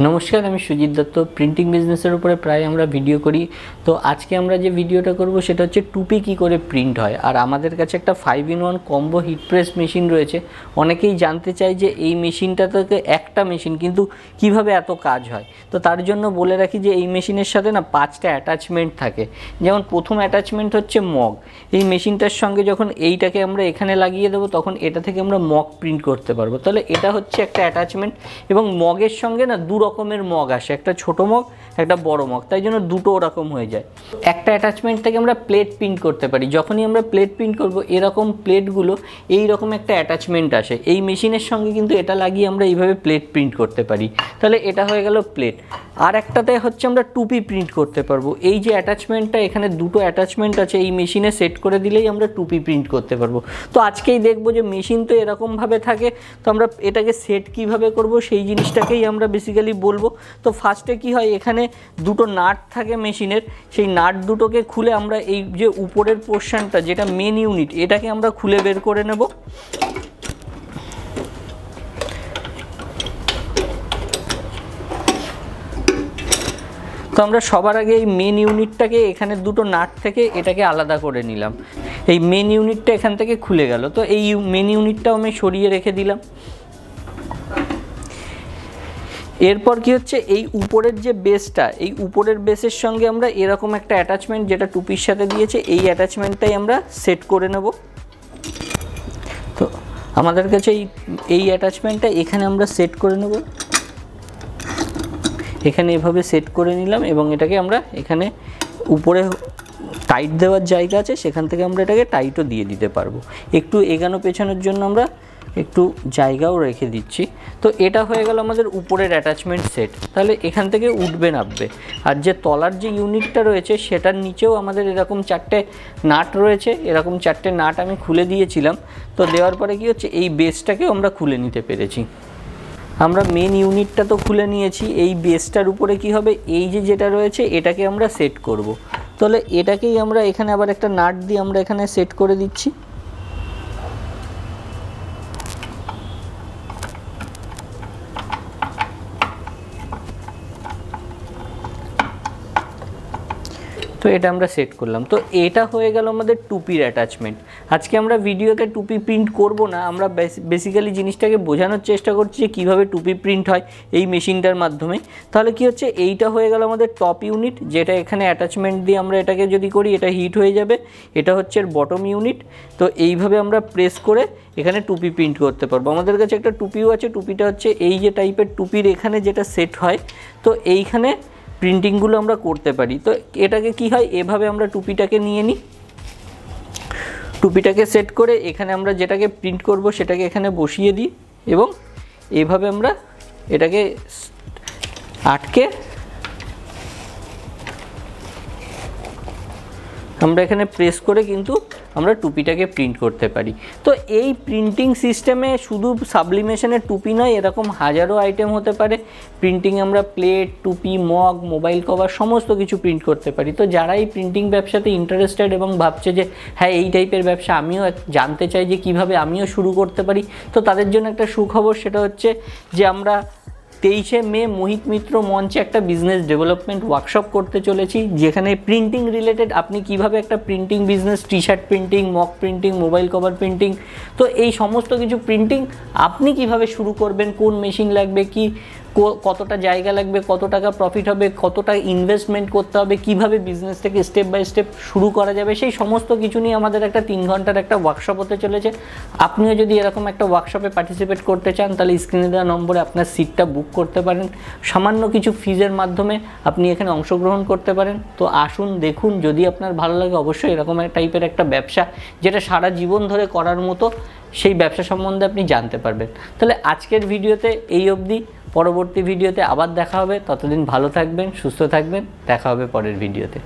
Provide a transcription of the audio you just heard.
नमस्कार আমি সুজিত দত্ত প্রিন্টিং বিজনেসের উপরে প্রায় আমরা ভিডিও করি। তো আজকে আমরা যে ভিডিওটা করব সেটা হচ্ছে টুপি কি করে প্রিন্ট হয়। আর আমাদের কাছে একটা 5-in-1 combo hit press machine রয়েছে। অনেকেই জানতে চায় যে এই মেশিনটা থেকে একটা মেশিন কিন্তু কিভাবে এত কাজ হয়। তো তার জন্য বলে রাখি যে এই মেশিনের সাথে না 5টা অ্যাটাচমেন্ট থাকে। যেমন প্রথম অ্যাটাচমেন্ট হচ্ছে মগ। এই মেশিনটার সঙ্গে যখন এইটাকে আমরা এখানে লাগিয়ে দেব তখন এটা থেকে আমরা মগ প্রিন্ট করতে পারবো। তাহলে এটা হচ্ছে একটা অ্যাটাচমেন্ট এবং মগের সঙ্গে না দু রকমের মগ আসে, একটা ছোট মগ একটা বড় মগ, তাই জন্য দুটো ওরকম হয়ে যায়। একটা অ্যাটাচমেন্ট থেকে আমরা প্লেট প্রিন্ট করতে পারি। যখনই আমরা প্লেট প্রিন্ট করব এরকম প্লেটগুলো এই রকম একটা অ্যাটাচমেন্ট আসে, এই মেশিনের সঙ্গে কিন্তু এটা লাগিয়ে আমরা এইভাবে প্লেট প্রিন্ট করতে পারি। তাহলে এটা হয়ে গেল প্লেট। আর একটাতে হচ্ছে আমরা টুপি প্রিন্ট করতে পারবো। এই যে অ্যাটাচমেন্টটা, এখানে দুটো অ্যাটাচমেন্ট আছে, এই মেশিনে সেট করে দিলেই আমরা টুপি প্রিন্ট করতে পারবো। তো আজকেই দেখবো যে মেশিন তো এরকমভাবে থাকে, তো আমরা এটাকে সেট কিভাবে করব সেই জিনিসটাকেই আমরা বেসিক্যালি বলবো। তো ফার্স্টে কি হয়, এখানে দুটো নাট থাকে মেশিনের, সেই নাট দুটোকে খুলে আমরা এই যে উপরের পোর্শনটা যেটা মেন ইউনিট, এটাকে আমরা খুলে বের করে নেব। তো আমরা সবার আগে এই মেন ইউনিটটাকে এখানে দুটো নাট থেকে এটাকে আলাদা করে নিলাম। এই মেন ইউনিটটা এখান থেকে খুলে গেল, তো এই মেন ইউনিটটাও আমি সরিয়ে রেখে দিলাম। এরপর কি হচ্ছে, এই উপরের যে বেসটা, এই উপরের বেসের সঙ্গে আমরা এরকম একটা অ্যাটাচমেন্ট যেটা টুপির সাথে দিয়েছে, এই অ্যাটাচমেন্টটাই আমরা সেট করে নেব। তো আমাদের কাছে এই অ্যাটাচমেন্টটা এখানে আমরা সেট করে নেব। এখানে এভাবে সেট করে নিলাম এবং এটাকে আমরা এখানে উপরে টাইট দেওয়ার জায়গা আছে, সেখান থেকে আমরা এটাকে টাইটও দিয়ে দিতে পারবো। একটু এগানো পেছানোর জন্য আমরা একটু জায়গাও রেখে দিচ্ছি। তো এটা হয়ে গেল আমাদের উপরের অ্যাটাচমেন্ট সেট। তাহলে এখান থেকে উঠবে নামবে। আর যে তলার যে ইউনিটটা রয়েছে সেটার নিচেও আমাদের এরকম 4টে নাট রয়েছে, এরকম 4টে নাট আমি খুলে দিয়েছিলাম। তো দেওয়ার পরে কি হচ্ছে, এই বেসটাকেও আমরা খুলে নিতে পেরেছি। আমরা মেন ইউনিটটা তো খুলে নিয়েছি, এই বেসটার উপরে কি হবে, এই যে যেটা রয়েছে এটাকে আমরা সেট করব। তাহলে এটাকেই আমরা এখানে আবার একটা নাট দিয়ে আমরা এখানে সেট করে দিচ্ছি। তো এটা আমরা সেট করলাম। তো এটা হয়ে গেল আমাদের টুপির অ্যাটাচমেন্ট। আজকে আমরা ভিডিওতে টুপি প্রিন্ট করব না, আমরা বেসিক্যালি জিনিসটাকে বোঝানোর চেষ্টা করছি যে কীভাবে টুপি প্রিন্ট হয় এই মেশিনটার মাধ্যমে। তাহলে কি হচ্ছে, এইটা হয়ে গেল আমাদের টপ ইউনিট, যেটা এখানে অ্যাটাচমেন্ট দিয়ে আমরা এটাকে যদি করি এটা হিট হয়ে যাবে। এটা হচ্ছে বটম ইউনিট। তো এইভাবে আমরা প্রেস করে এখানে টুপি প্রিন্ট করতে পারবো। আমাদের কাছে একটা টুপিও আছে, টুপিটা হচ্ছে এই যে টাইপের টুপির এখানে যেটা সেট হয়, তো এইখানে প্রিন্টিংগুলো আমরা করতে পারি। তো এটাকে কি হয়, এভাবে আমরা টুপিটাকে নিয়ে নিই, টুপিটাকে সেট করে এখানে আমরা যেটাকে প্রিন্ট করব সেটাকে এখানে বসিয়ে দিই এবং এইভাবে আমরা এটাকে আটকে আমরা এখানে প্রেস করে কিন্তু আমরা টুপিটাকে প্রিন্ট করতে পারি। তো এই প্রিন্টিং সিস্টেমে শুধু সাবলিমেশনের টুপি নয়, এরকম হাজারো আইটেম হতে পারে। প্রিন্টিং আমরা প্লেট, টুপি, মগ, মোবাইল কভার সমস্ত কিছু প্রিন্ট করতে পারি। তো যারা এই প্রিন্টিং ব্যবসাতে ইন্টারেস্টেড এবং ভাবছে যে হ্যাঁ এই টাইপের ব্যবসা আমিও জানতে চাই যে কিভাবে আমিও শুরু করতে পারি, তো তাদের জন্য একটা সুখবর, সেটা হচ্ছে যে আমরা 23শে মে মোহিত মিত্র মঞ্চে একটা বিজনেস ডেভেলপমেন্ট ওয়ার্কশপ করতে চলেছি, যেখানে প্রিন্টিং রিলেটেড আপনি কিভাবে একটা printing business, T shirt printing, mock printing, mobile cover printing, তো এই সমস্ত কিছু প্রিন্টিং আপনি কিভাবে শুরু করবেন, কোন মেশিন লাগবে, কি কতটা জায়গা লাগবে, কত টাকা প্রফিট হবে, কতটা ইনভেস্টমেন্ট করতে হবে, কিভাবে বিজনেসটাকে স্টেপ বাই স্টেপ শুরু করা যাবে, সেই সমস্ত কিছু নিয়ে আমাদের একটা 3 ঘন্টার একটা ওয়ার্কশপ হতে চলেছে। আপনিও যদি এরকম একটা ওয়ার্কশপে পার্টিসিপেট করতে চান তাহলে স্ক্রিনে দেওয়া নম্বরে আপনার সিটটা বুক করতে পারেন। সামান্য কিছু ফিজের মাধ্যমে আপনি এখানে অংশগ্রহণ করতে পারেন। তো আসুন, দেখুন, যদি আপনার ভালো লাগে অবশ্যই এরকম টাইপের একটা ব্যবসা যেটা সারা জীবন ধরে করার মতো, সেই ব্যবসা সম্বন্ধে আপনি জানতে পারবেন। তাহলে আজকের ভিডিওতে এই অবধি, পরবর্তী ভিডিওতে আবার দেখা হবে। ততদিন ভালো থাকবেন, সুস্থ থাকবেন, দেখা হবে পরের ভিডিওতে।